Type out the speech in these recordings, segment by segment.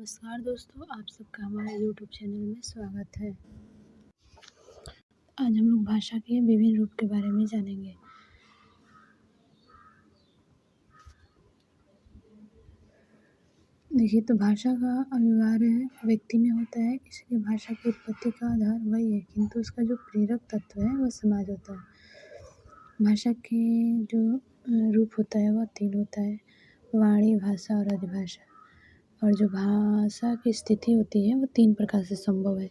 नमस्कार दोस्तों, आप सबका हमारे YouTube चैनल में स्वागत है। आज हम लोग भाषा के विभिन्न रूप के बारे में जानेंगे। देखिए, तो भाषा का अनिवार्य व्यक्ति में होता है, इसलिए भाषा की उत्पत्ति का आधार वही है, किंतु उसका जो प्रेरक तत्व है वह समाज होता है। भाषा के जो रूप होता है वह 3 होता है: वाणी, भाषा और अधिभाषा। और जो भाषा की स्थिति होती है वो 3 प्रकार से संभव है: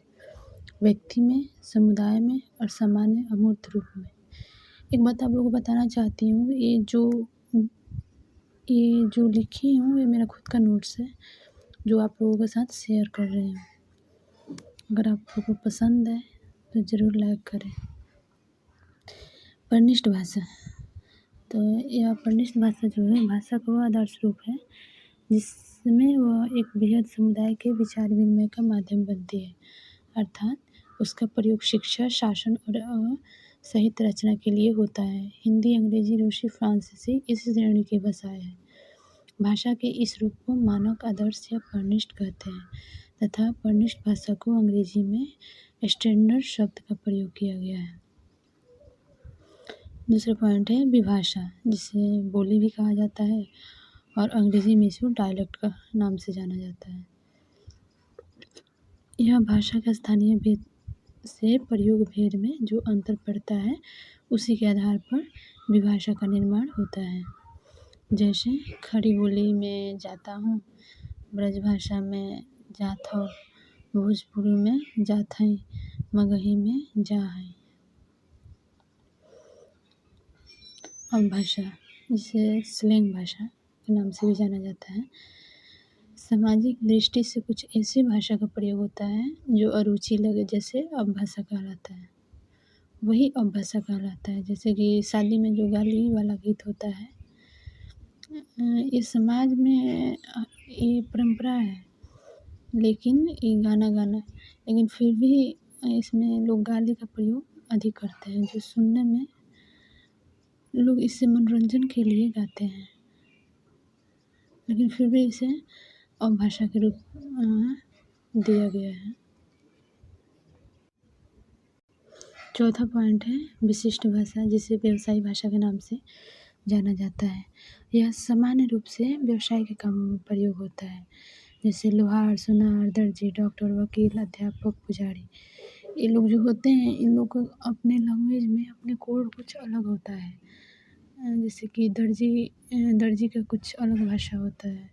व्यक्ति में, समुदाय में और सामान्य अमूर्त रूप में। एक बात आप लोगों को बताना चाहती हूँ, ये जो लिखी हूँ ये मेरा खुद का नोट्स है, जो आप लोगों के साथ शेयर कर रही हूँ। अगर आप लोगों को पसंद है तो ज़रूर लाइक करें। परनिष्ठ भाषा, तो यह परनिष्ठ भाषा जो है, भाषा का वह आदर्श रूप है जिसमें वह एक बृहद समुदाय के विचार विनिमय का माध्यम बनती है, अर्थात उसका प्रयोग शिक्षा, शासन और साहित्य रचना के लिए होता है। हिंदी, अंग्रेजी, रूसी, फ्रांसीसी इस श्रेणी की भाषाएं हैं। भाषा के इस रूप को मानक, आदर्श या परनिष्ठ कहते हैं तथा परनिष्ठ भाषा को अंग्रेजी में स्टैंडर्ड शब्द का प्रयोग किया गया है। दूसरा पॉइंट है विभाषा, जिसे बोली भी कहा जाता है और अंग्रेजी में इसको डायलेक्ट का नाम से जाना जाता है। यह भाषा का स्थानीय भेद से प्रयोग भेद में जो अंतर पड़ता है उसी के आधार पर विभाषा का निर्माण होता है। जैसे खड़ी बोली में जाता हूँ, ब्रजभाषा में जात हो, भोजपुरी में जात है, मगही में जा है। अब भाषा, जिसे स्लैंग भाषा के नाम से भी जाना जाता है, सामाजिक दृष्टि से कुछ ऐसी भाषा का प्रयोग होता है जो अरुचि लगे, जैसे अपभाषा कहलाता है। वही अपभाषा कहलाता है। जैसे कि शादी में जो गाली वाला गीत होता है, ये समाज में ये परंपरा है, लेकिन ये गाना लेकिन फिर भी इसमें लोग गाली का प्रयोग अधिक करते हैं, जो सुनने में लोग इससे मनोरंजन के लिए गाते हैं, लेकिन फिर भी इसे अपभाषा के रूप दिया गया है। चौथा पॉइंट है विशिष्ट भाषा, जिसे व्यवसायिक भाषा के नाम से जाना जाता है। यह सामान्य रूप से व्यवसाय के कामों में प्रयोग होता है, जैसे लोहार, सुनार, दर्जी, डॉक्टर, वकील, अध्यापक, पुजारी। ये लोग जो होते हैं, इन लोग को अपने लैंग्वेज में अपने कोड कुछ अलग होता है। जैसे कि दर्जी का कुछ अलग भाषा होता है।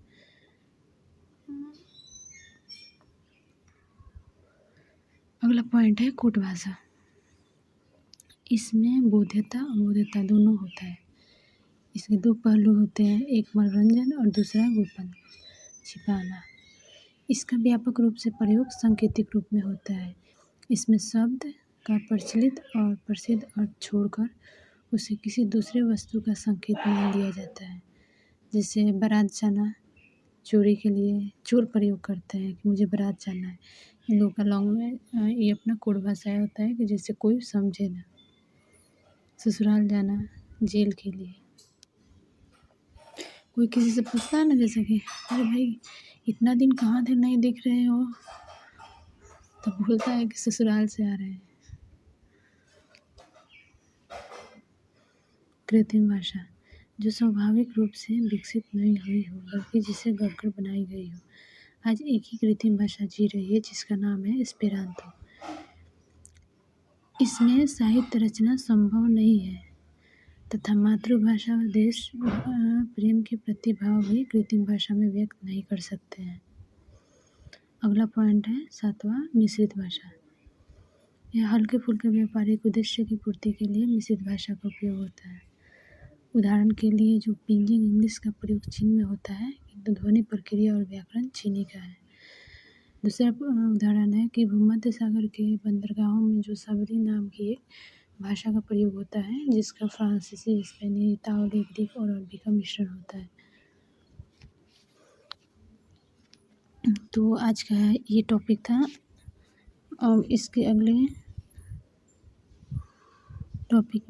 अगला पॉइंट है कूट भाषा। इसमें बोध्यता अबोध्यता दोनों होता है। इसके 2 पहलू होते हैं, एक मनोरंजन और दूसरा गोपन, छिपाना। इसका व्यापक रूप से प्रयोग सांकेतिक रूप में होता है। इसमें शब्द का प्रचलित और प्रसिद्ध अर्थ छोड़कर उसे किसी दूसरे वस्तु का संकेत मान लिया जाता है। जैसे बारात जाना, चोरी के लिए चोर प्रयोग करते हैं कि मुझे बारात जाना है। इन लोगों का लैंग्वेज ये अपना कोड भाषा होता है कि जिससे कोई समझे ना। ससुराल जाना, जेल के लिए। कोई किसी से पूछता है ना, जैसे कि अरे भाई इतना दिन कहाँ थे, नहीं दिख रहे हो, तो बोलता है कि ससुराल से आ रहे हैं। कृत्रिम भाषा, जो स्वाभाविक रूप से विकसित नहीं हुई हो, बल्कि जिसे गढ़कर बनाई गई हो। आज एक ही कृत्रिम भाषा जी रही है, जिसका नाम है एस्पेरांतो। इसमें साहित्य रचना संभव नहीं है तथा मातृभाषा और देश प्रेम के प्रति भाव भी कृत्रिम भाषा में व्यक्त नहीं कर सकते हैं। अगला पॉइंट है 7वां, मिश्रित भाषा। यह हल्के फुल्के व्यापारिक उद्देश्य की पूर्ति के लिए मिश्रित भाषा का उपयोग होता है। उदाहरण के लिए जो पिंजिंग इंग्लिश का प्रयोग चीन में होता है, किंतु ध्वनि प्रक्रिया और व्याकरण चीनी का है। दूसरा उदाहरण है कि भूमध्य सागर के बंदरगाहों में जो सबरी नाम की एक भाषा का प्रयोग होता है, जिसका फ्रांसीसी, स्पेनी, ताओली, ग्रीक और अरबी का मिश्रण होता है। तो आज का ये टॉपिक था। और इसके अगले टॉपिक